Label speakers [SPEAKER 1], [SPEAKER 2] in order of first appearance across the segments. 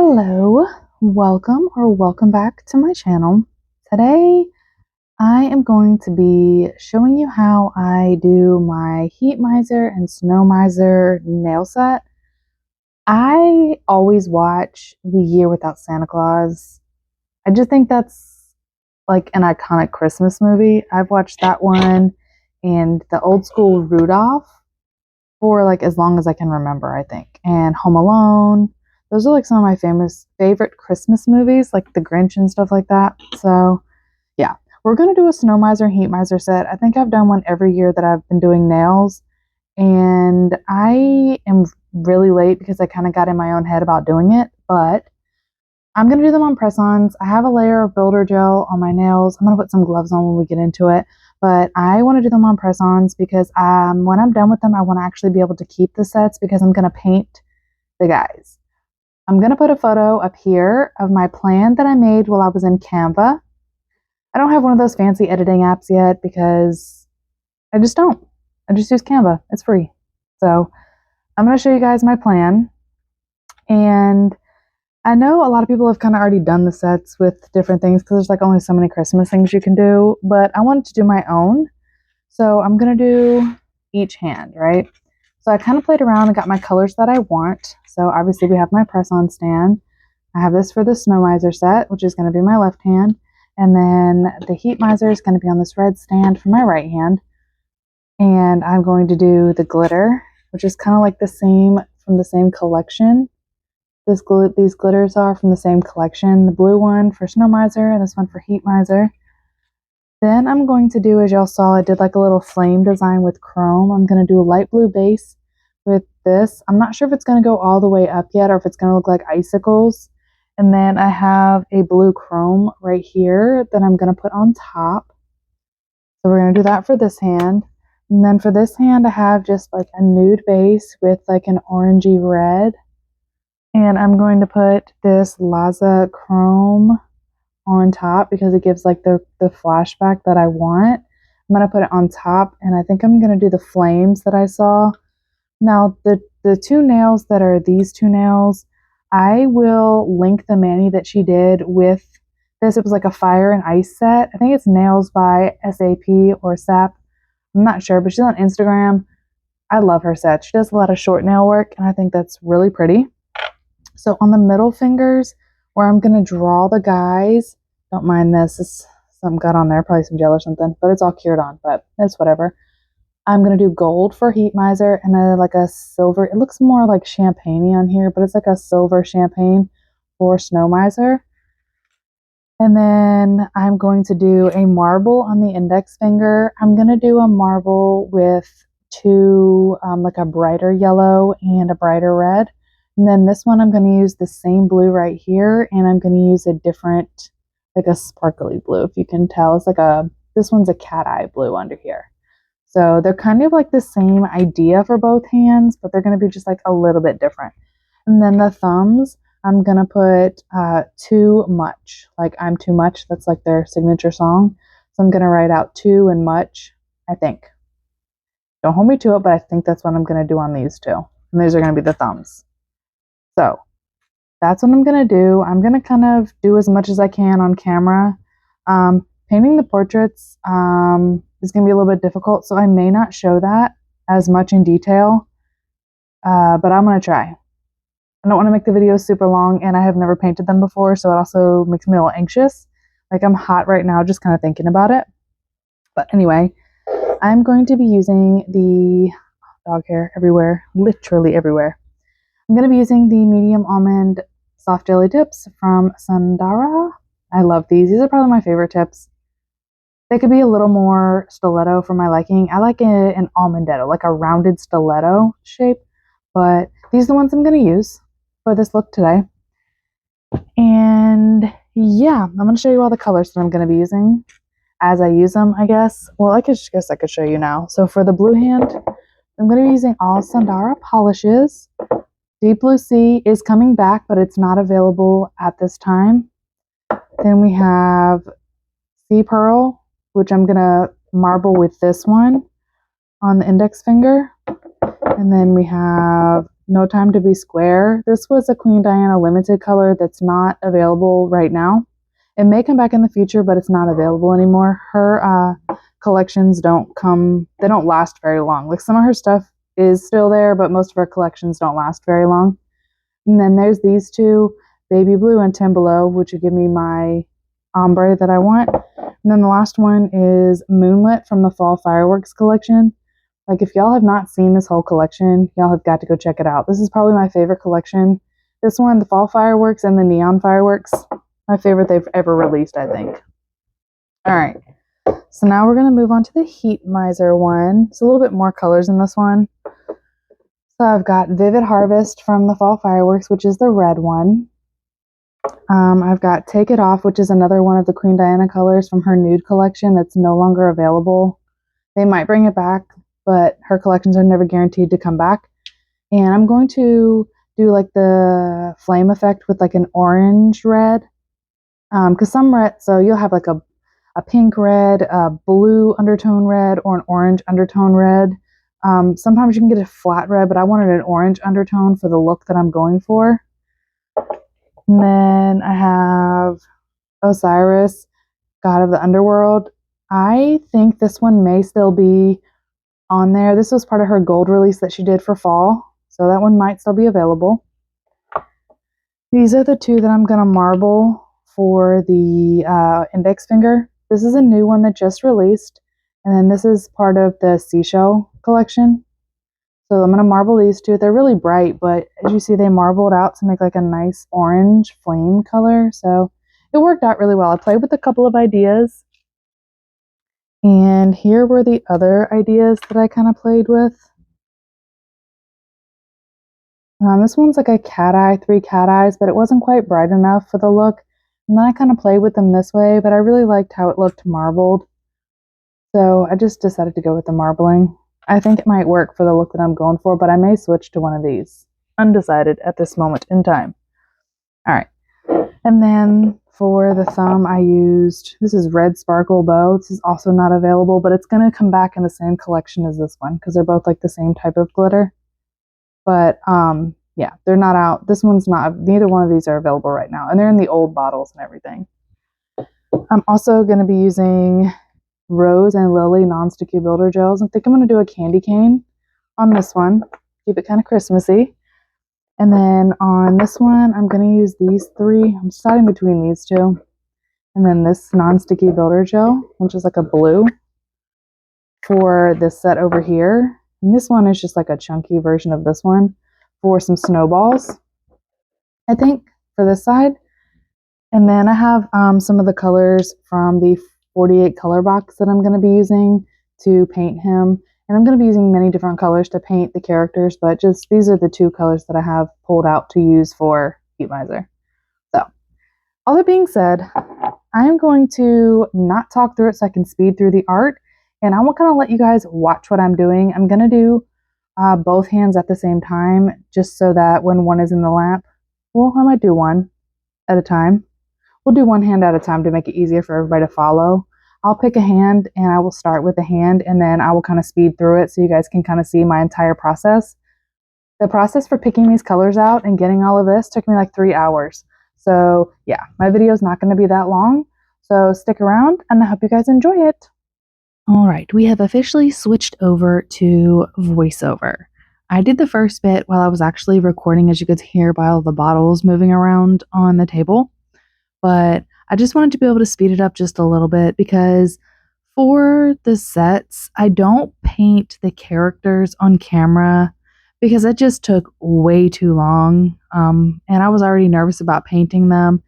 [SPEAKER 1] Hello, welcome back to my channel. Today I am going to be showing you how I do my Heat Miser and Snow Miser nail set. I always watch The Year Without Santa Claus. I just think that's like an iconic Christmas movie. I've watched that one and the old school Rudolph for like as long as I can remember, I think. And Home Alone. Those are like some of my favorite Christmas movies, like The Grinch and stuff like that. So yeah, we're going to do a Snow Miser, Heat Miser set. I think I've done one every year that I've been doing nails. And I am really late because I kind of got in my own head about doing it. But I'm going to do them on press-ons. I have a layer of builder gel on my nails. I'm going to put some gloves on when we get into it. But I want to do them on press-ons because when I'm done with them, I want to actually be able to keep the sets because I'm going to paint the guys. I'm going to put a photo up here of my plan that I made while I was in Canva. I don't have one of those fancy editing apps yet because I just don't. I just use Canva. It's free. So I'm going to show you guys my plan. And I know a lot of people have kind of already done the sets with different things because there's like only so many Christmas things you can do. But I wanted to do my own. So I'm going to do each hand, right? So I kind of played around and got my colors that I want. So obviously we have my press-on stand. I have this for the Snow Miser set, which is going to be my left hand. And then the Heat Miser is going to be on this red stand for my right hand. And I'm going to do the glitter, which is kind of like the same from the same collection. These glitters are from the same collection. The blue one for Snow Miser and this one for Heat Miser. Then I'm going to do, as y'all saw, I did like a little flame design with chrome. I'm going to do a light blue base with this. I'm not sure if it's going to go all the way up yet or if it's going to look like icicles. And then I have a blue chrome right here that I'm going to put on top. So we're going to do that for this hand. And then for this hand, I have just like a nude base with like an orangey red. And I'm going to put this Laza chrome on top because it gives like the flashback that I want. I'm going to put it on top, and I think I'm going to do the flames that I saw. Now, the two nails that are these two nails, I will link the mani that she did with this. It was like a fire and ice set. I think it's Nails by SAP or SAP. I'm not sure, but she's on Instagram. I love her set. She does a lot of short nail work, and I think that's really pretty. So on the middle fingers, where I'm going to draw the guys, don't mind this, it's something got on there, probably some gel or something, but it's all cured on, but it's whatever. I'm going to do gold for Heat Miser and like a silver. It looks more like champagne on here, but it's like a silver champagne for Snow Miser. And then I'm going to do a marble on the index finger. I'm going to do a marble with two, like a brighter yellow and a brighter red. And then this one, I'm going to use the same blue right here, and I'm going to use a different, like a sparkly blue, if you can tell. It's like this one's a cat eye blue under here. So they're kind of like the same idea for both hands, but they're going to be just like a little bit different. And then the thumbs, I'm going to put Too Much, like I'm Too Much. That's like their signature song. So I'm going to write out too and much, I think. Don't hold me to it, but I think that's what I'm going to do on these two. And these are going to be the thumbs. So that's what I'm going to do. I'm going to kind of do as much as I can on camera. Painting the portraits is going to be a little bit difficult, so I may not show that as much in detail, but I'm going to try. I don't want to make the videos super long, and I have never painted them before, so it also makes me a little anxious. Like I'm hot right now just kind of thinking about it. But anyway, I'm going to be using the dog hair everywhere, literally everywhere. I'm going to be using the medium almond soft jelly tips from Sundara. I love these. These are probably my favorite tips. They could be a little more stiletto for my liking. I like an almondetto, like a rounded stiletto shape. But these are the ones I'm going to use for this look today. And yeah, I'm going to show you all the colors that I'm going to be using as I use them, I guess. Well, I guess I could show you now. So for the blue hand, I'm going to be using all Sundara polishes. Deep Blue Sea is coming back, but it's not available at this time. Then we have Sea Pearl, which I'm going to marble with this one on the index finger. And then we have No Time to Be Square. This was a Queen Diana limited color that's not available right now. It may come back in the future, but it's not available anymore. Her collections they don't last very long. Like, some of her stuff is still there, but most of her collections don't last very long. And then there's these two, Baby Blue and Timbalo, which would give me my ombre that I want. And then the last one is Moonlit from the Fall Fireworks collection. Like, if y'all have not seen this whole collection, y'all have got to go check it out. This is probably my favorite collection. This one, the Fall Fireworks and the Neon Fireworks, my favorite they've ever released, I think. All right, so now we're going to move on to the Heat Miser one. It's a little bit more colors in this one. So I've got Vivid Harvest from the Fall Fireworks, which is the red one. I've got Take It Off, which is another one of the Queen Diana colors from her nude collection that's no longer available. They might bring it back, but her collections are never guaranteed to come back. And I'm going to do like the flame effect with like an orange red. Because some red, so you'll have like a pink red, a blue undertone red, or an orange undertone red. Sometimes you can get a flat red, but I wanted an orange undertone for the look that I'm going for. And then I have Osiris, God of the Underworld. I think this one may still be on there. This was part of her gold release that she did for fall, so that one might still be available. These are the two that I'm going to marble for the index finger. This is a new one that just released, and then this is part of the Seashell collection. So I'm going to marble these two. They're really bright, but as you see, they marbled out to make like a nice orange flame color. So it worked out really well. I played with a couple of ideas. And here were the other ideas that I kind of played with. This one's like a cat eye, 3 cat eyes, but it wasn't quite bright enough for the look. And then I kind of played with them this way, but I really liked how it looked marbled. So I just decided to go with the marbling. I think it might work for the look that I'm going for, but I may switch to one of these. Undecided at this moment in time. All right. And then for the thumb, I used, this is Red Sparkle Bow. This is also not available, but it's going to come back in the same collection as this one because they're both like the same type of glitter. But yeah, they're not out. This one's not, neither one of these are available right now. And they're in the old bottles and everything. I'm also going to be using Rose and Lily non-sticky builder gels. I think I'm going to do a candy cane on this one. Keep it kind of Christmassy. And then on this one, I'm going to use these 3. I'm deciding between these 2. And then this non-sticky builder gel, which is like a blue, for this set over here. And this one is just like a chunky version of this one for some snowballs, I think, for this side. And then I have some of the colors from the 48 color box that I'm going to be using to paint him. And I'm going to be using many different colors to paint the characters, but just these are the 2 colors that I have pulled out to use for Heat Miser. So, all that being said, I am going to not talk through it so I can speed through the art, and I will kind of let you guys watch what I'm doing. I'm going to do both hands at the same time, just so that when one is in the lap, well, I might do one at a time. We'll do one hand at a time to make it easier for everybody to follow. I'll pick a hand and I will start with the hand and then I will kind of speed through it so you guys can kind of see my entire process. The process for picking these colors out and getting all of this took me like 3 hours. So yeah, my video is not going to be that long. So stick around and I hope you guys enjoy it. All right, we have officially switched over to voiceover. I did the first bit while I was actually recording, as you could hear by all the bottles moving around on the table. But I just wanted to be able to speed it up just a little bit because for the sets, I don't paint the characters on camera because it just took way too long. And I was already nervous about painting them.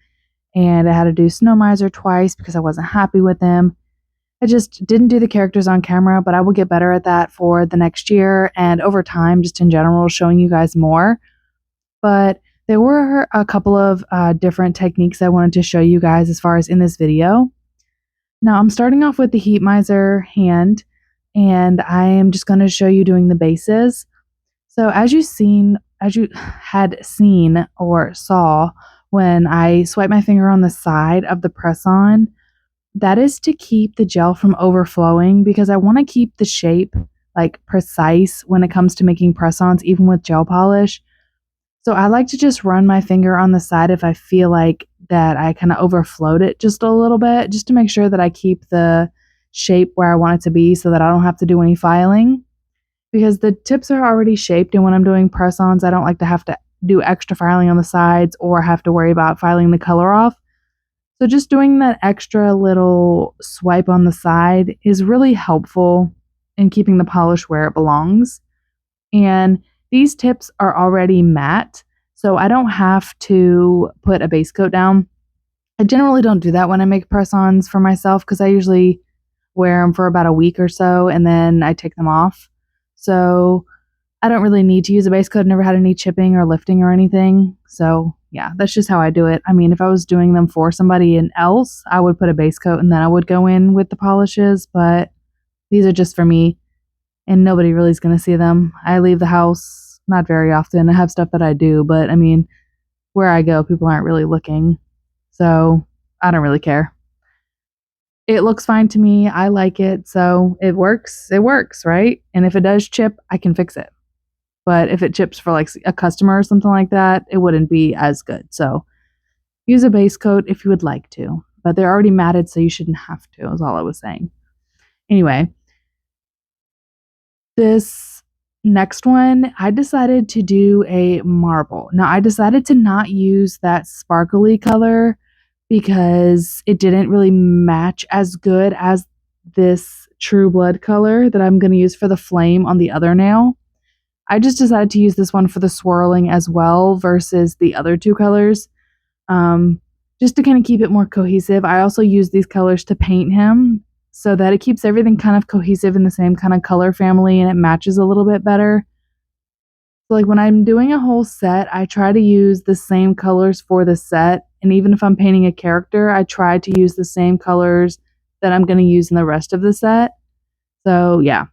[SPEAKER 1] And I had to do Snow Miser twice because I wasn't happy with them. I just didn't do the characters on camera, but I will get better at that for the next year and over time, just in general, showing you guys more. But there were a couple of different techniques I wanted to show you guys as far as in this video. Now I'm starting off with the Heat Miser hand, and I am just going to show you doing the bases. So as you had seen or saw when I swipe my finger on the side of the press-on, that is to keep the gel from overflowing because I want to keep the shape like precise when it comes to making press-ons, even with gel polish. So I like to just run my finger on the side if I feel like that I kind of overflowed it just a little bit, just to make sure that I keep the shape where I want it to be so that I don't have to do any filing. Because the tips are already shaped, and when I'm doing press-ons, I don't like to have to do extra filing on the sides or have to worry about filing the color off. So just doing that extra little swipe on the side is really helpful in keeping the polish where it belongs. And these tips are already matte, so I don't have to put a base coat down. I generally don't do that when I make press-ons for myself because I usually wear them for about a week or so and then I take them off. So I don't really need to use a base coat. I've never had any chipping or lifting or anything. So yeah, that's just how I do it. I mean, if I was doing them for somebody else, I would put a base coat and then I would go in with the polishes, but these are just for me and nobody really is going to see them. I leave the house not very often. I have stuff that I do, but I mean, where I go, people aren't really looking. So I don't really care. It looks fine to me. I like it. So it works, right? And if it does chip, I can fix it. But if it chips for like a customer or something like that, it wouldn't be as good. So use a base coat if you would like to. But they're already matted, so you shouldn't have to, is all I was saying. Anyway, this next one, I decided to do a marble. Now, I decided to not use that sparkly color because it didn't really match as good as this True Blood color that I'm going to use for the flame on the other nail. I just decided to use this one for the swirling as well versus the other two colors, just to kind of keep it more cohesive. I also use these colors to paint him so that it keeps everything kind of cohesive in the same kind of color family and it matches a little bit better. So like when I'm doing a whole set, I try to use the same colors for the set. And even if I'm painting a character, I try to use the same colors that I'm going to use in the rest of the set. So yeah,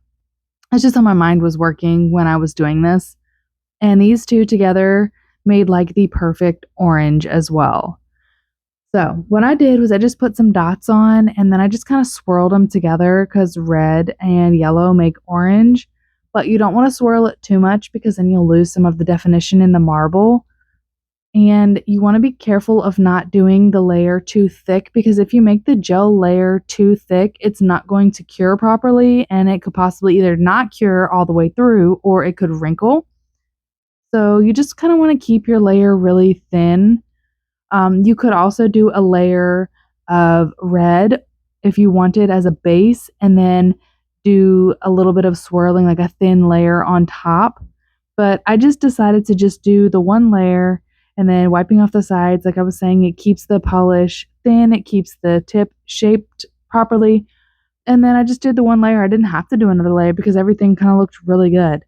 [SPEAKER 1] that's just how my mind was working when I was doing this. And these two together made like the perfect orange as well. So what I did was I just put some dots on and then I just kind of swirled them together because red and yellow make orange. But you don't want to swirl it too much because then you'll lose some of the definition in the marble. And you want to be careful of not doing the layer too thick because if you make the gel layer too thick, it's not going to cure properly and it could possibly either not cure all the way through or it could wrinkle. So you just kind of want to keep your layer really thin. You could also do a layer of red if you wanted as a base and then do a little bit of swirling, like a thin layer on top. But I just decided to just do the one layer and then wiping off the sides. Like I was saying, it keeps the polish thin, it keeps the tip shaped properly. And then I just did the one layer. I didn't have to do another layer because everything kind of looked really good.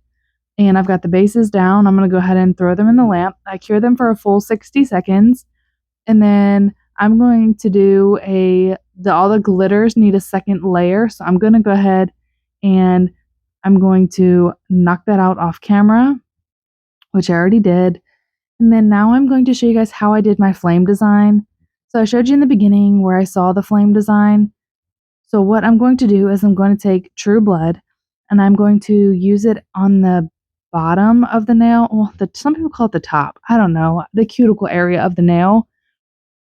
[SPEAKER 1] And I've got the bases down. I'm going to go ahead and throw them in the lamp. I cure them for a full 60 seconds. And then I'm going to do all the glitters need a second layer. So I'm going to go ahead and I'm going to knock that out off camera, which I already did. And then now I'm going to show you guys how I did my flame design. So I showed you in the beginning where I saw the flame design. So what I'm going to do is I'm going to take True Blood and I'm going to use it on the bottom of the nail. Well, some people call it the top. I don't know, the cuticle area of the nail.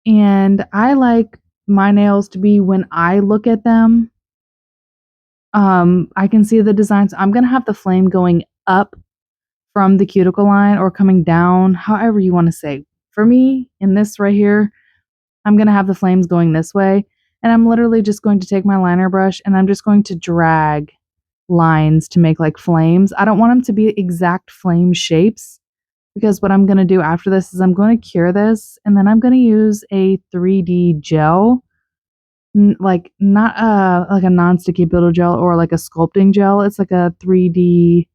[SPEAKER 1] And I like my nails to be, when I look at them, I can see the design. So I'm going to have the flame going up from the cuticle line or coming down, however you want to say. For me, in this right here, I'm going to have the flames going this way. And I'm literally just going to take my liner brush and I'm just going to drag lines to make like flames. I don't want them to be exact flame shapes because what I'm going to do after this is I'm going to cure this and then I'm going to use a 3D gel, like not like a non-sticky builder gel or like a sculpting gel. It's like a 3D,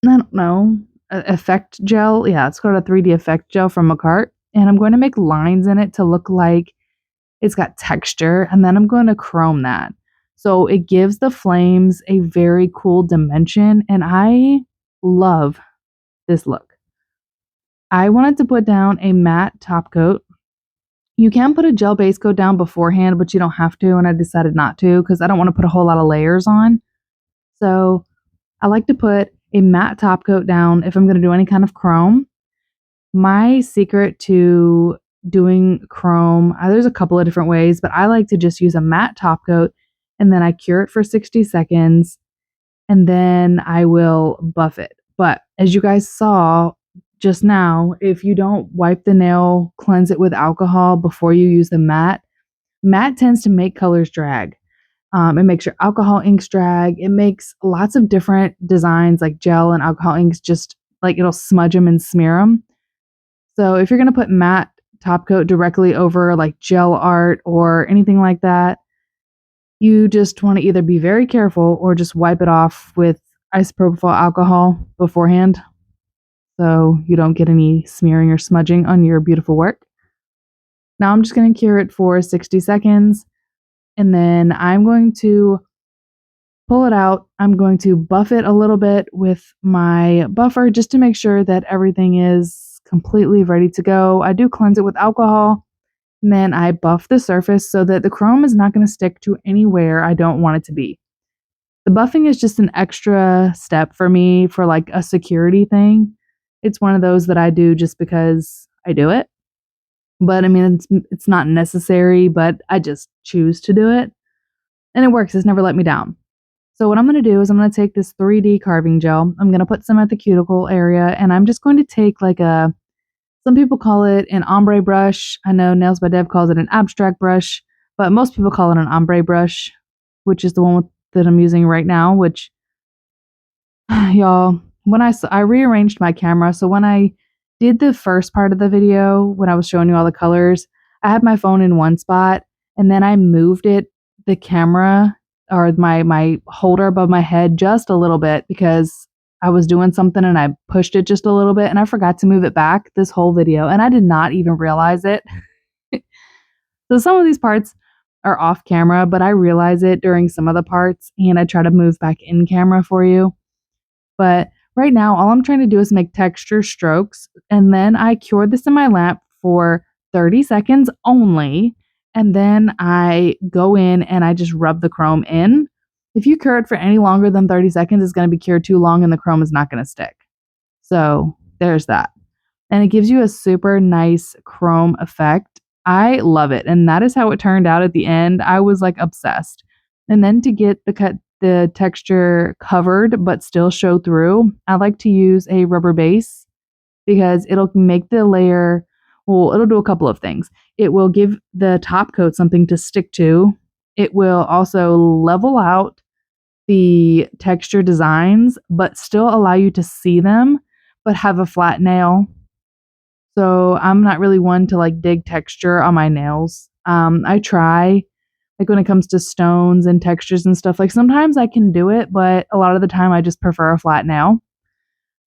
[SPEAKER 1] I don't know, effect gel. Yeah, it's called a 3D effect gel from Macart. And I'm going to make lines in it to look like it's got texture. And then I'm going to chrome that. So it gives the flames a very cool dimension. And I love this look. I wanted to put down a matte top coat. You can put a gel base coat down beforehand, but you don't have to. And I decided not to because I don't want to put a whole lot of layers on. So I like to put a matte top coat down if I'm going to do any kind of chrome. My secret to doing chrome, there's a couple of different ways, but I like to just use a matte top coat and then I cure it for 60 seconds and then I will buff it. But as you guys saw just now, if you don't wipe the nail, cleanse it with alcohol before you use the matte, matte tends to make colors drag. It makes your alcohol inks drag. It makes lots of different designs like gel and alcohol inks just like it'll smudge them and smear them. So if you're going to put matte top coat directly over like gel art or anything like that, you just want to either be very careful or just wipe it off with isopropyl alcohol beforehand so you don't get any smearing or smudging on your beautiful work. Now I'm just going to cure it for 60 seconds and then I'm going to pull it out. I'm going to buff it a little bit with my buffer just to make sure that everything is completely ready to go. I do cleanse it with alcohol and then I buff the surface so that the chrome is not going to stick to anywhere I don't want it to be. The buffing is just an extra step for me for like a security thing. It's one of those that I do just because I do it. But I mean, it's not necessary, but I just choose to do it. And it works. It's never let me down. So what I'm going to do is I'm going to take this 3D carving gel. I'm going to put some at the cuticle area and I'm just going to take like some people call it an ombre brush. I know Nails by Dev calls it an abstract brush, but most people call it an ombre brush, which is the one that I'm using right now, which y'all, when I rearranged my camera. So when I did the first part of the video, when I was showing you all the colors, I had my phone in one spot and then I moved the camera or my holder above my head just a little bit because I was doing something and I pushed it just a little bit and I forgot to move it back this whole video and I did not even realize it. So some of these parts are off camera, but I realize it during some of the parts and I try to move back in camera for you. But right now, all I'm trying to do is make texture strokes and then I cure this in my lamp for 30 seconds only. And then I go in and I just rub the chrome in. If you cure it for any longer than 30 seconds, it's going to be cured too long and the chrome is not going to stick. So there's that. And it gives you a super nice chrome effect. I love it. And that is how it turned out at the end. I was like obsessed. And then to get the texture covered but still show through, I like to use a rubber base because it'll make the layer, well, it'll do a couple of things. It will give the top coat something to stick to. It will also level out the texture designs, but still allow you to see them, but have a flat nail. So I'm not really one to like dig texture on my nails. I try, like when it comes to stones and textures and stuff, like sometimes I can do it, but a lot of the time I just prefer a flat nail.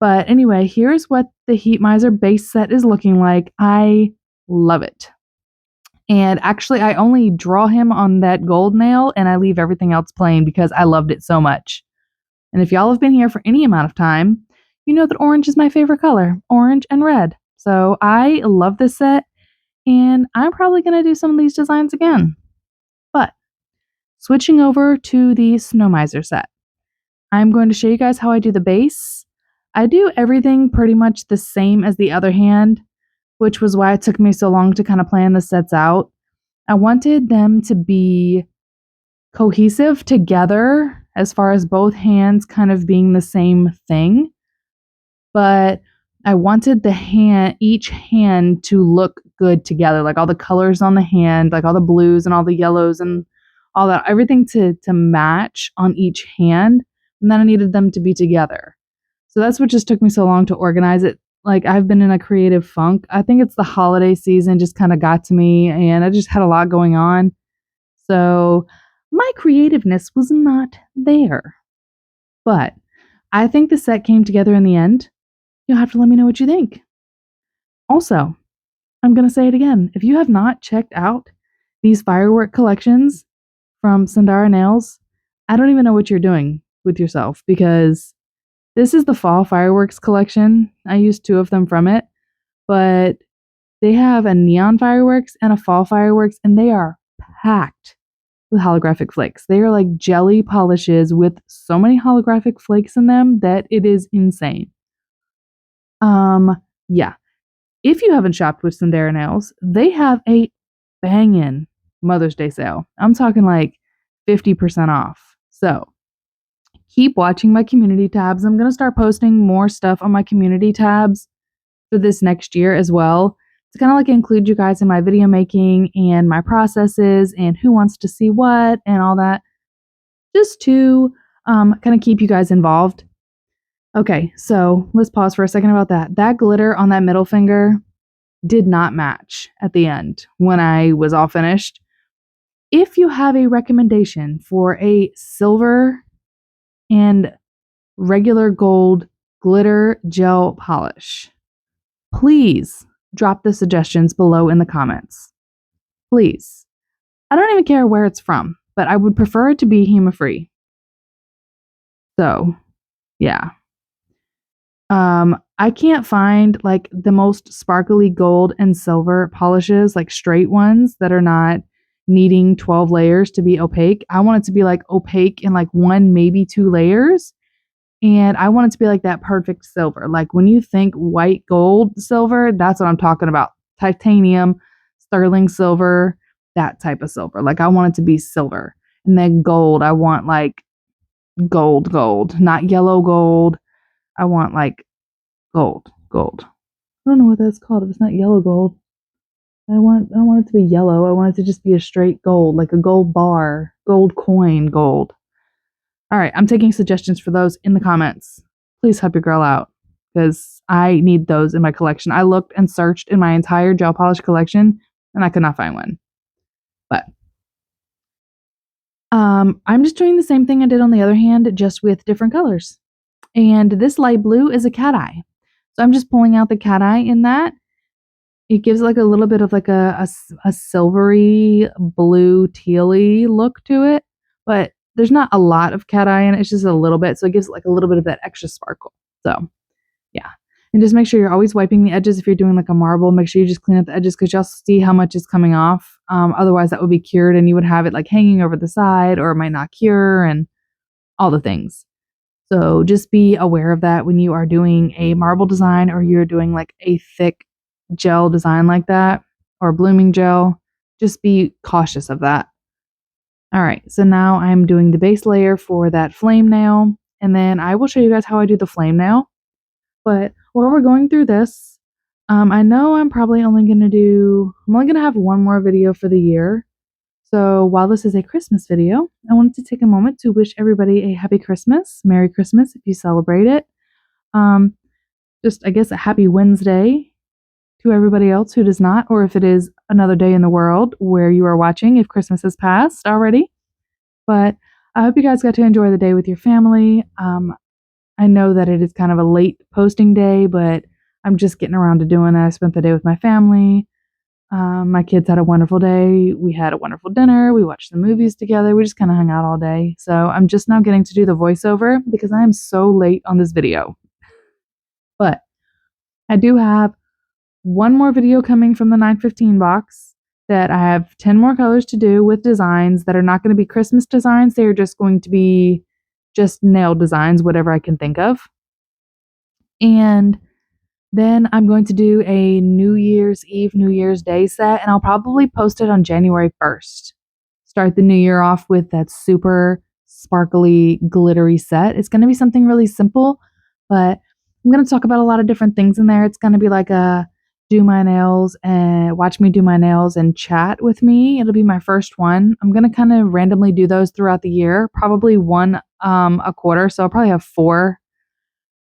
[SPEAKER 1] But anyway, here's what the Heat Miser base set is looking like. I love it. And actually, I only draw him on that gold nail and I leave everything else plain because I loved it so much. And if y'all have been here for any amount of time, you know that orange is my favorite color, orange and red. So I love this set and I'm probably going to do some of these designs again. But switching over to the Snow Miser set, I'm going to show you guys how I do the base. I do everything pretty much the same as the other hand, which was why it took me so long to kind of plan the sets out. I wanted them to be cohesive together as far as both hands kind of being the same thing, but I wanted each hand to look good together, like all the colors on the hand, like all the blues and all the yellows and all that, everything to match on each hand, and then I needed them to be together. So that's what just took me so long to organize it. Like I've been in a creative funk. I think it's the holiday season just kind of got to me and I just had a lot going on. So my creativeness was not there. But I think the set came together in the end. You'll have to let me know what you think. Also, I'm going to say it again. If you have not checked out these firework collections from Sundara Nails, I don't even know what you're doing with yourself because this is the fall fireworks collection. I used 2 of them from it, but they have a neon fireworks and a fall fireworks and they are packed. with holographic flakes. They are like jelly polishes with so many holographic flakes in them that it is insane. Yeah. If you haven't shopped with Sundara Nails, they have a bangin' Mother's Day sale. I'm talking like 50% off. So keep watching my community tabs. I'm going to start posting more stuff on my community tabs for this next year as well, to kind of like include you guys in my video making and my processes and who wants to see what and all that, just to kind of keep you guys involved. Okay, so let's pause for a second about that. That glitter on that middle finger did not match at the end when I was all finished. If you have a recommendation for a silver and regular gold glitter gel polish, please drop the suggestions below in the comments. Please. I don't even care where it's from, but I would prefer it to be HEMA-free. So, yeah. I can't find like the most sparkly gold and silver polishes, like straight ones that are not needing 12 layers to be opaque. I want it to be like opaque in like one, maybe two layers. And I want it to be like that perfect silver. Like when you think white gold silver, that's what I'm talking about. Titanium, sterling silver, that type of silver. Like I want it to be silver. And then gold, I want like gold, not yellow gold. I want like gold. I don't know what that's called if it's not yellow gold. I want it to be yellow. I want it to just be a straight gold, like a gold bar, gold coin, gold. All right, I'm taking suggestions for those in the comments. Please help your girl out because I need those in my collection. I looked and searched in my entire gel polish collection and I could not find one. But I'm just doing the same thing I did on the other hand, just with different colors. And this light blue is a cat eye. So I'm just pulling out the cat eye in that. It gives like a little bit of like a silvery blue tealy look to it, but there's not a lot of cat eye in it. It's just a little bit. So it gives like a little bit of that extra sparkle. So yeah. And just make sure you're always wiping the edges. If you're doing like a marble, make sure you just clean up the edges because you'll see how much is coming off. Otherwise that would be cured and you would have it like hanging over the side or it might not cure and all the things. So just be aware of that when you are doing a marble design or you're doing like a thick gel design like that or blooming gel. Just be cautious of that. All right, so now I'm doing the base layer for that flame nail, and then I will show you guys how I do the flame nail. But while we're going through this, I know I'm only gonna have one more video for the year. So while this is a Christmas video, I wanted to take a moment to wish everybody a happy Christmas, Merry Christmas if you celebrate it. Just I guess a happy Wednesday to everybody else who does not, or if it is another day in the world where you are watching if Christmas has passed already. But I hope you guys got to enjoy the day with your family. I know that it is kind of a late posting day, but I'm just getting around to doing it. I spent the day with my family. My kids had a wonderful day. We had a wonderful dinner. We watched the movies together. We just kind of hung out all day. So I'm just now getting to do the voiceover because I am so late on this video. But I do have one more video coming from the 915 box that I have 10 more colors to do with designs that are not going to be Christmas designs. They are just going to be just nail designs, whatever I can think of. And then I'm going to do a New Year's Eve, New Year's Day set, and I'll probably post it on January 1st. Start the new year off with that super sparkly, glittery set. It's going to be something really simple, but I'm going to talk about a lot of different things in there. It's going to be like a do my nails and watch me do my nails and chat with me. It'll be my first one. I'm going to kind of randomly do those throughout the year, probably one a quarter. So I'll probably have 4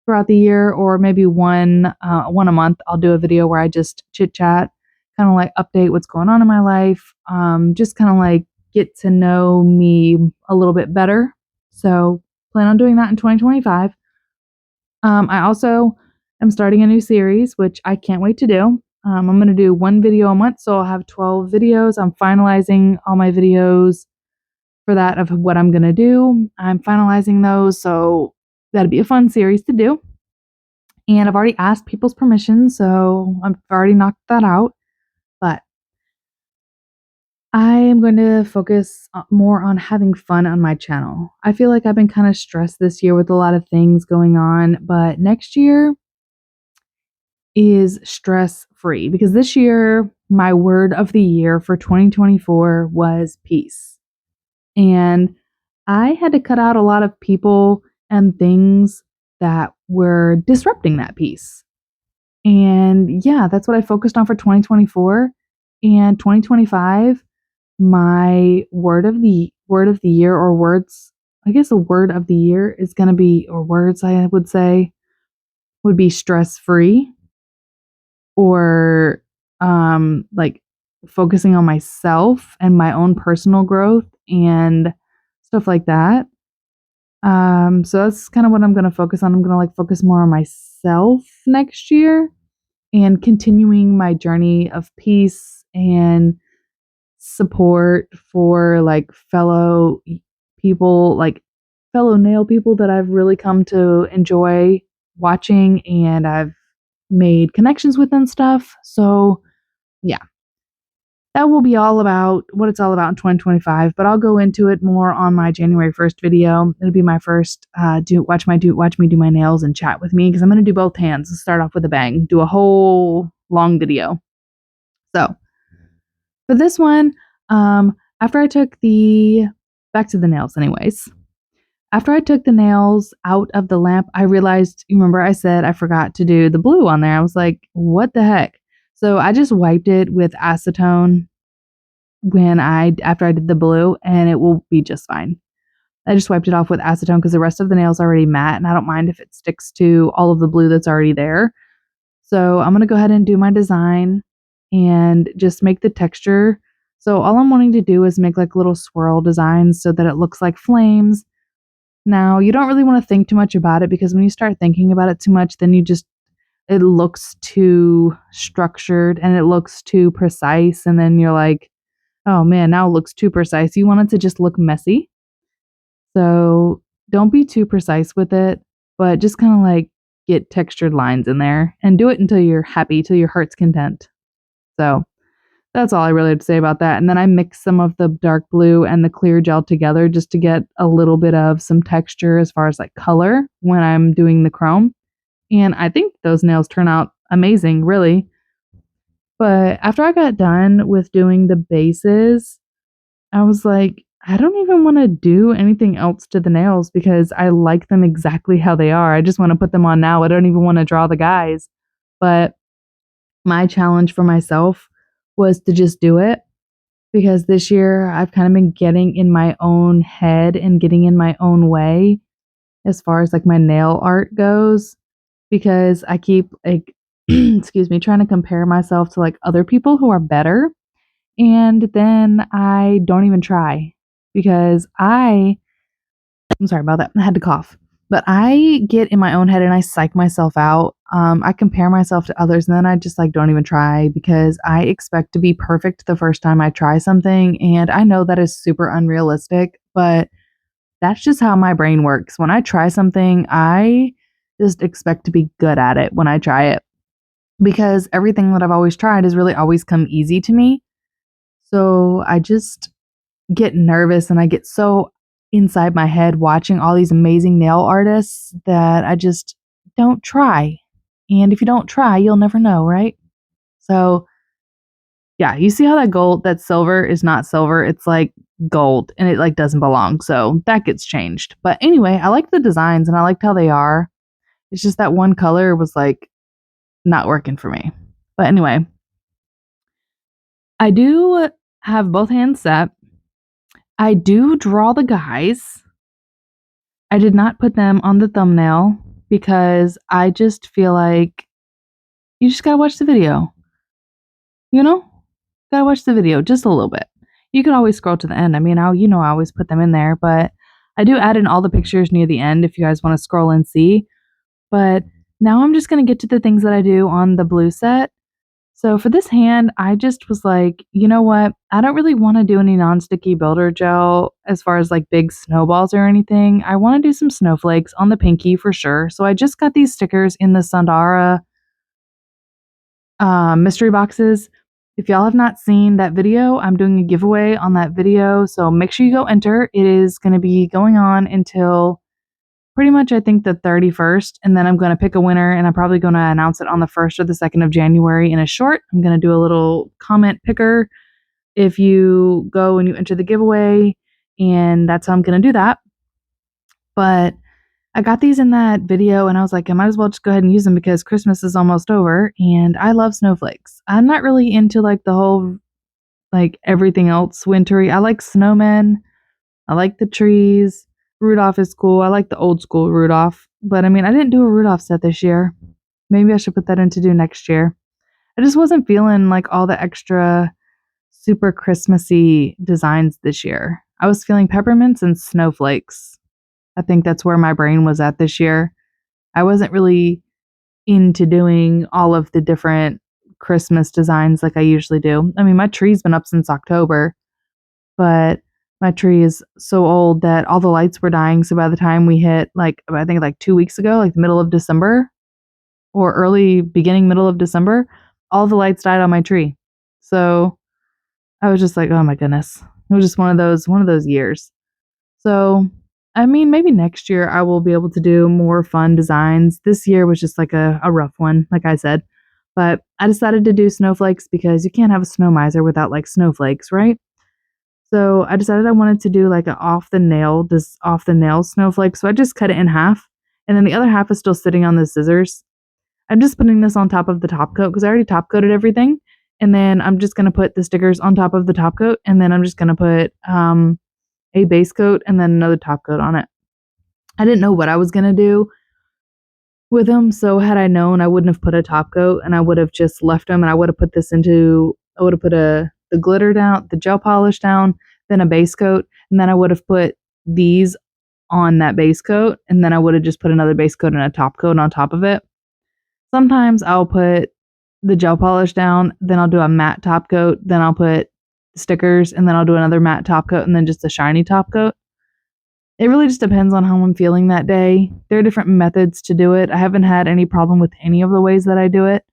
[SPEAKER 1] throughout the year, or maybe one a month. I'll do a video where I just chit chat, kind of like update what's going on in my life, just kind of like get to know me a little bit better. So plan on doing that in 2025. I also am starting a new series, which I can't wait to do. I'm going to do 1 video a month, so I'll have 12 videos. I'm finalizing all my videos for that of what I'm going to do. I'm finalizing those, so that'd be a fun series to do. And I've already asked people's permission, so I've already knocked that out. But I am going to focus more on having fun on my channel. I feel like I've been kind of stressed this year with a lot of things going on, but next year is stress free because this year, my word of the year for 2024 was peace. And I had to cut out a lot of people and things that were disrupting that peace. And yeah, that's what I focused on for 2024. And 2025, my word of the year, or words, I guess a word of the year is going to be, or words I would say would be stress free, or like focusing on myself and my own personal growth and stuff like that. So that's kind of what I'm going to focus on. I'm going to like focus more on myself next year and continuing my journey of peace and support for like people, like fellow nail people that I've really come to enjoy watching, and I've made connections with and stuff. So, yeah, that will be all about what it's all about in 2025, but I'll go into it more on my January 1st video. It'll be my first watch me do my nails and chat with me, because I'm going to do both hands. Let's start off with a bang, do a whole long video. So for this one, after I took back to the nails anyways. After I took the nails out of the lamp, I realized, you remember I said I forgot to do the blue on there. I was like, what the heck? So I just wiped it with acetone after I did the blue, and it will be just fine. I just wiped it off with acetone because the rest of the nail's already matte, and I don't mind if it sticks to all of the blue that's already there. So I'm going to go ahead and do my design and just make the texture. So all I'm wanting to do is make like little swirl designs so that it looks like flames. Now, you don't really want to think too much about it, because when you start thinking about it too much, then it looks too structured and it looks too precise. And then you're like, oh man, now it looks too precise. You want it to just look messy. So don't be too precise with it, but just kind of like get textured lines in there and do it until you're happy, till your heart's content. So that's all I really have to say about that. And then I mix some of the dark blue and the clear gel together just to get a little bit of some texture as far as like color when I'm doing the chrome. And I think those nails turn out amazing, really. But after I got done with doing the bases, I was like, I don't even want to do anything else to the nails because I like them exactly how they are. I just want to put them on now. I don't even want to draw the guys. But my challenge for myself was to just do it, because this year I've kind of been getting in my own head and getting in my own way as far as like my nail art goes, because I keep like excuse me, trying to compare myself to like other people who are better, and then I don't even try because I'm sorry about that. I had to cough. But I get in my own head and I psych myself out. I compare myself to others, and then I just like don't even try because I expect to be perfect the first time I try something. And I know that is super unrealistic, but that's just how my brain works. When I try something, I just expect to be good at it when I try it, because everything that I've always tried has really always come easy to me. So I just get nervous and I get so inside my head watching all these amazing nail artists that I just don't try. And if you don't try, you'll never know, right? So, yeah, you see how that silver is not silver, it's like gold and it like doesn't belong. So, that gets changed. But anyway, I like the designs and I liked how they are. It's just that one color was like not working for me. But anyway, I do have both hands set. I do draw the guys. I did not put them on the thumbnail because I just feel like you just gotta watch the video. You know? Gotta watch the video just a little bit. You can always scroll to the end. I mean, I always put them in there, but I do add in all the pictures near the end if you guys want to scroll and see. But now I'm just gonna get to the things that I do on the blue set. So for this hand, I just was like, you know what? I don't really want to do any non-sticky builder gel as far as like big snowballs or anything. I want to do some snowflakes on the pinky for sure. So I just got these stickers in the Sundara mystery boxes. If y'all have not seen that video, I'm doing a giveaway on that video, so make sure you go enter. It is going to be going on until pretty much I think the 31st, and then I'm going to pick a winner, and I'm probably going to announce it on the 1st or the 2nd of January in a short. I'm going to do a little comment picker if you go and you enter the giveaway, and that's how I'm going to do that. But I got these in that video and I was like, I might as well just go ahead and use them because Christmas is almost over and I love snowflakes. I'm not really into like the whole, like everything else wintry. I like snowmen. I like the trees. Rudolph is cool. I like the old school Rudolph. But I mean, I didn't do a Rudolph set this year. Maybe I should put that in to do next year. I just wasn't feeling like all the extra super Christmassy designs this year. I was feeling peppermints and snowflakes. I think that's where my brain was at this year. I wasn't really into doing all of the different Christmas designs like I usually do. I mean, my tree's been up since October, but my tree is so old that all the lights were dying. So by the time we hit I think like 2 weeks ago, like the middle of December or early beginning middle of December, all the lights died on my tree. So I was just like, oh my goodness. It was just one of those years. So I mean, maybe next year I will be able to do more fun designs. This year was just like a rough one, like I said. But I decided to do snowflakes because you can't have a snow miser without like snowflakes, right? So I decided I wanted to do like an off the nail snowflake. So I just cut it in half, and then the other half is still sitting on the scissors. I'm just putting this on top of the top coat because I already top coated everything. And then I'm just gonna put the stickers on top of the top coat, and then I'm just gonna put a base coat and then another top coat on it. I didn't know what I was gonna do with them, so had I known, I wouldn't have put a top coat and I would have just left them, and I would have put the glitter down, the gel polish down, then a base coat, and then I would have put these on that base coat, and then I would have just put another base coat and a top coat on top of it. Sometimes I'll put the gel polish down, then I'll do a matte top coat, then I'll put stickers, and then I'll do another matte top coat, and then just a shiny top coat. It really just depends on how I'm feeling that day. There are different methods to do it. I haven't had any problem with any of the ways that I do it.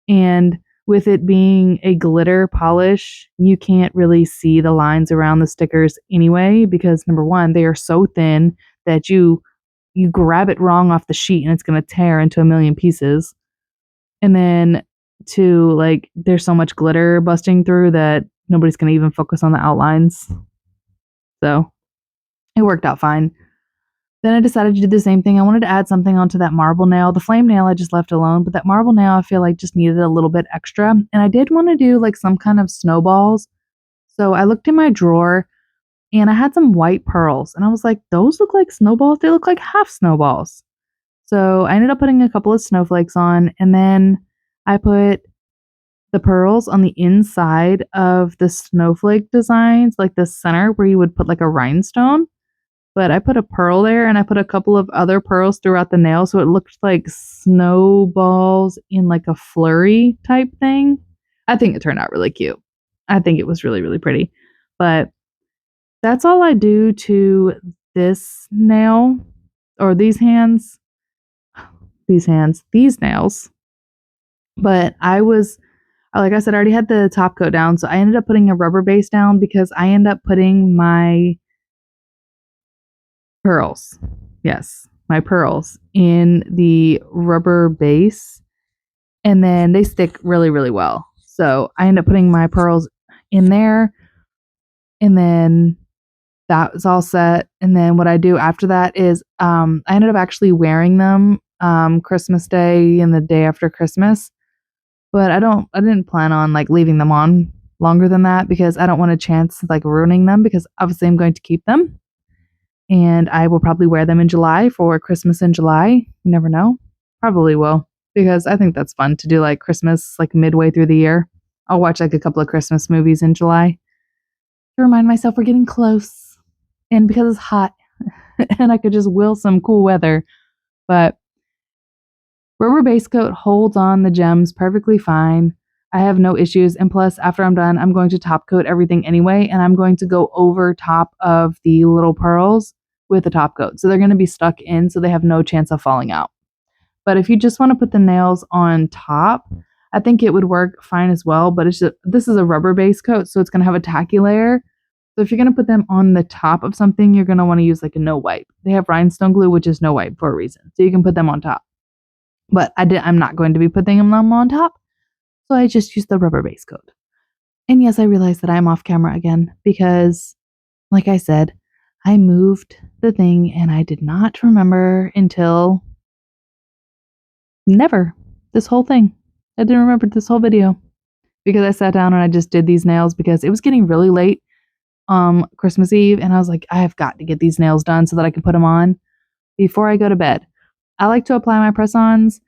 [SPEAKER 1] And with it being a glitter polish, you can't really see the lines around the stickers anyway, because number one, they are so thin that you grab it wrong off the sheet and it's going to tear into a million pieces. And then two, like there's so much glitter busting through that nobody's going to even focus on the outlines. So it worked out fine. Then I decided to do the same thing. I wanted to add something onto that marble nail. The flame nail I just left alone, but that marble nail I feel like just needed a little bit extra. And I did want to do like some kind of snowballs. So I looked in my drawer and I had some white pearls. And I was like, those look like snowballs. They look like half snowballs. So I ended up putting a couple of snowflakes on, and then I put the pearls on the inside of the snowflake designs, like the center where you would put like a rhinestone. But I put a pearl there and I put a couple of other pearls throughout the nail, so it looked like snowballs in like a flurry type thing. I think it turned out really cute. I think it was really, really pretty. But that's all I do to this nail, or these nails. But like I said, I already had the top coat down, so I ended up putting a rubber base down because I end up putting my pearls. Yes, my pearls in the rubber base, and then they stick really, really well. So I end up putting my pearls in there, and then that was all set. And then what I do after that is I ended up actually wearing them Christmas Day and the day after Christmas. But I didn't plan on like leaving them on longer than that because I don't want a chance of like ruining them, because obviously I'm going to keep them. And I will probably wear them in July for Christmas in July. You never know. Probably will, because I think that's fun to do like Christmas like midway through the year. I'll watch like a couple of Christmas movies in July to remind myself we're getting close. And because it's hot and I could just will some cool weather. But rubber base coat holds on the gems perfectly fine. I have no issues. And plus, after I'm done, I'm going to top coat everything anyway, and I'm going to go over top of the little pearls with a top coat. So they're going to be stuck in, so they have no chance of falling out. But if you just want to put the nails on top, I think it would work fine as well, but this is a rubber base coat, so it's going to have a tacky layer. So if you're going to put them on the top of something, you're going to want to use like a no wipe. They have rhinestone glue, which is no wipe for a reason. So you can put them on top. But I'm not going to be putting them on top. So I just used the rubber base coat. And yes, I realized that I'm off camera again because, like I said, I moved the thing and I did not remember until never this whole thing. I didn't remember this whole video because I sat down and I just did these nails because it was getting really late Christmas Eve, and I was like, I have got to get these nails done so that I can put them on before I go to bed. I like to apply my press-ons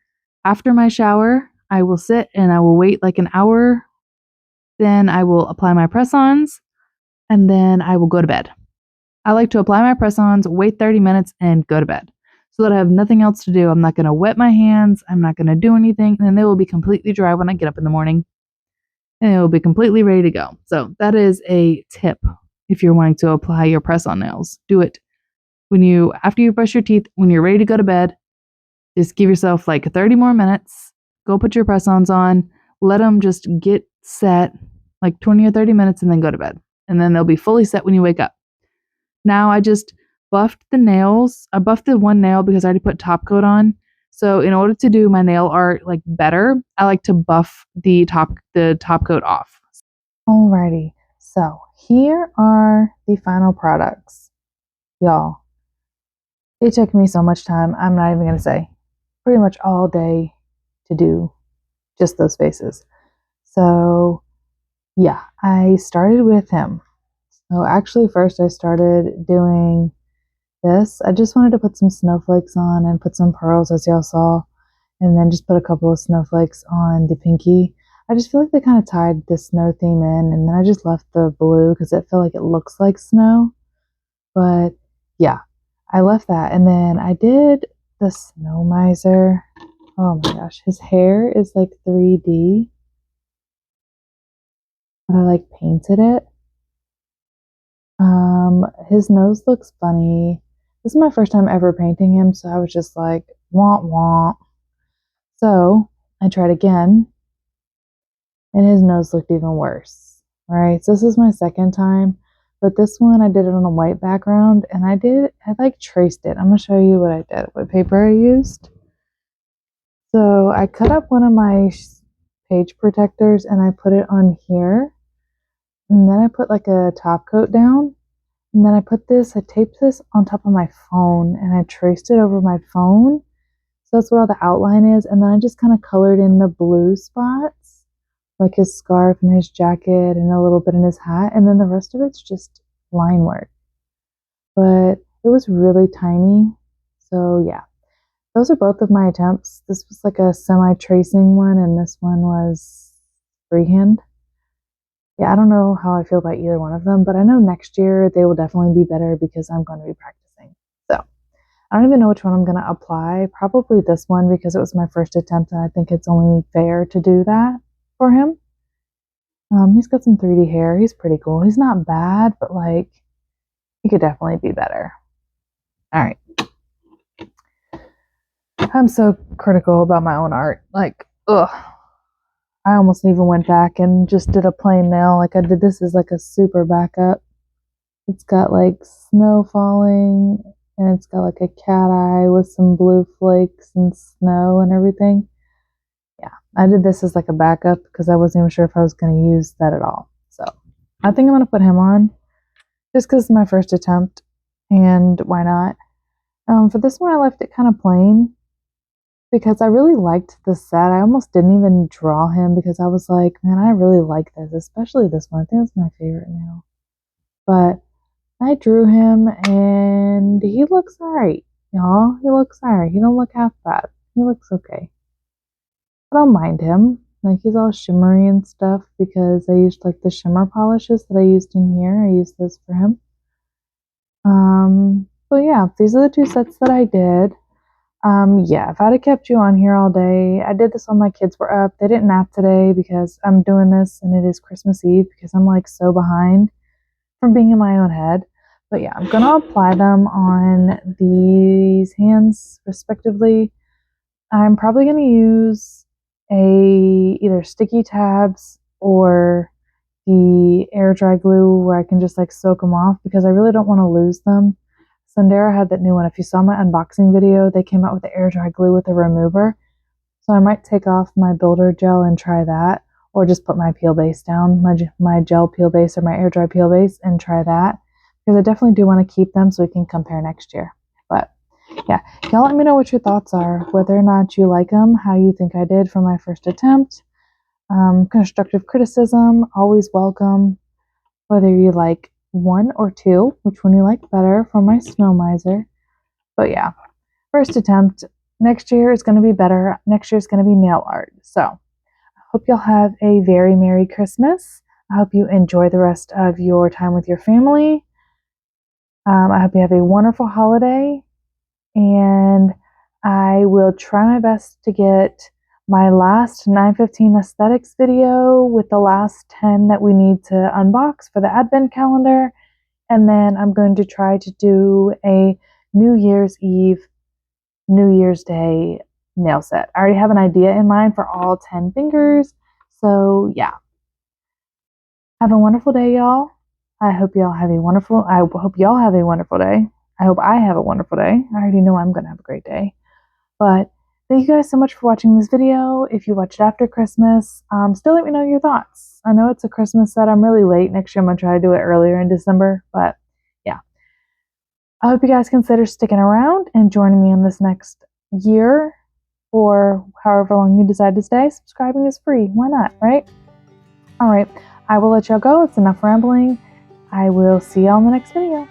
[SPEAKER 1] after my shower. I will sit and I will wait like an hour. Then I will apply my press-ons and then I will go to bed. I like to apply my press-ons, wait 30 minutes, and go to bed so that I have nothing else to do. I'm not going to wet my hands. I'm not going to do anything. And they will be completely dry when I get up in the morning. And it will be completely ready to go. So that is a tip if you're wanting to apply your press-on nails. Do it after you brush your teeth, when you're ready to go to bed. Just give yourself like 30 more minutes. Go put your press-ons on. Let them just get set, like 20 or 30 minutes, and then go to bed. And then they'll be fully set when you wake up. Now I just buffed the nails. I buffed the one nail because I already put top coat on. So in order to do my nail art like better, I like to buff the top coat off. Alrighty, so here are the final products. Y'all, it took me so much time, I'm not even going to say, pretty much all day to do just those faces. So yeah, I started with him. So actually first I started doing this. I just wanted to put some snowflakes on and put some pearls, as y'all saw, and then just put a couple of snowflakes on the pinky. I just feel like they kind of tied the snow theme in, and then I just left the blue because it felt like it looks like snow. But yeah, I left that, and then I did the snow miser. Oh my gosh, his hair is like 3D, but I like painted it. His nose looks funny. This is my first time ever painting him, so I was just like, womp womp. So I tried again, and his nose looked even worse, right? So this is my second time, but this one I did it on a white background, and I like traced it. I'm gonna show you what I did, what paper I used. So I cut up one of my page protectors and I put it on here, and then I put like a top coat down. And then I taped this on top of my phone, and I traced it over my phone. So that's where all the outline is. And then I just kind of colored in the blue spots, like his scarf and his jacket and a little bit in his hat. And then the rest of it's just line work. But it was really tiny. So yeah, those are both of my attempts. This was like a semi-tracing one, and this one was freehand. Yeah, I don't know how I feel about either one of them, but I know next year they will definitely be better because I'm going to be practicing. So I don't even know which one I'm going to apply. Probably this one because it was my first attempt, and I think it's only fair to do that for him. He's got some 3D hair. He's pretty cool. He's not bad, but like he could definitely be better. All right. I'm so critical about my own art. Like, ugh. I almost even went back and just did a plain nail. Like I did this as like a super backup. It's got like snow falling, and it's got like a cat eye with some blue flakes and snow and everything. Yeah, I did this as like a backup because I wasn't even sure if I was going to use that at all. So I think I'm going to put him on just because it's my first attempt, and why not? For this one, I left it kind of plain because I really liked the set. I almost didn't even draw him because I was like, man, I really like this, especially this one. I think it's my favorite nail. But I drew him, and he looks alright, y'all. He looks alright. He don't look half bad. He looks okay. I don't mind him. Like, he's all shimmery and stuff because I used like the shimmer polishes that I used in here. I used those for him. But yeah, these are the two sets that I did. Yeah, if I'd have kept you on here all day, I did this while my kids were up. They didn't nap today because I'm doing this and it is Christmas Eve because I'm like so behind from being in my own head. But yeah, I'm gonna apply them on these hands respectively. I'm probably gonna use either sticky tabs or the air dry glue where I can just like soak them off because I really don't want to lose them. Sundara had that new one. If you saw my unboxing video, they came out with the air dry glue with a remover. So I might take off my builder gel and try that, or just put my peel base down, my gel peel base or my air dry peel base, and try that because I definitely do want to keep them so we can compare next year. But yeah, y'all let me know what your thoughts are, whether or not you like them, how you think I did for my first attempt. Constructive criticism, always welcome. Whether you like 1 or 2, which one you like better for my snow miser. But yeah, first attempt. Next year is going to be better. Next year is going to be nail art. So I hope you'll have a very Merry Christmas. I hope you enjoy the rest of your time with your family. I hope you have a wonderful holiday. And I will try my best to get my last 9:15 aesthetics video with the last 10 that we need to unbox for the advent calendar. And then I'm going to try to do a New Year's Eve, New Year's Day nail set. I already have an idea in mind for all 10 fingers. So yeah. Have a wonderful day, y'all. I hope y'all have a wonderful day. I hope I have a wonderful day. I already know I'm going to have a great day. But thank you guys so much for watching this video. If you watched it after Christmas, still let me know your thoughts. I know it's a Christmas set. I'm really late. Next year I'm going to try to do it earlier in December. But yeah. I hope you guys consider sticking around and joining me in this next year or however long you decide to stay. Subscribing is free. Why not, right? All right. I will let y'all go. It's enough rambling. I will see y'all in the next video.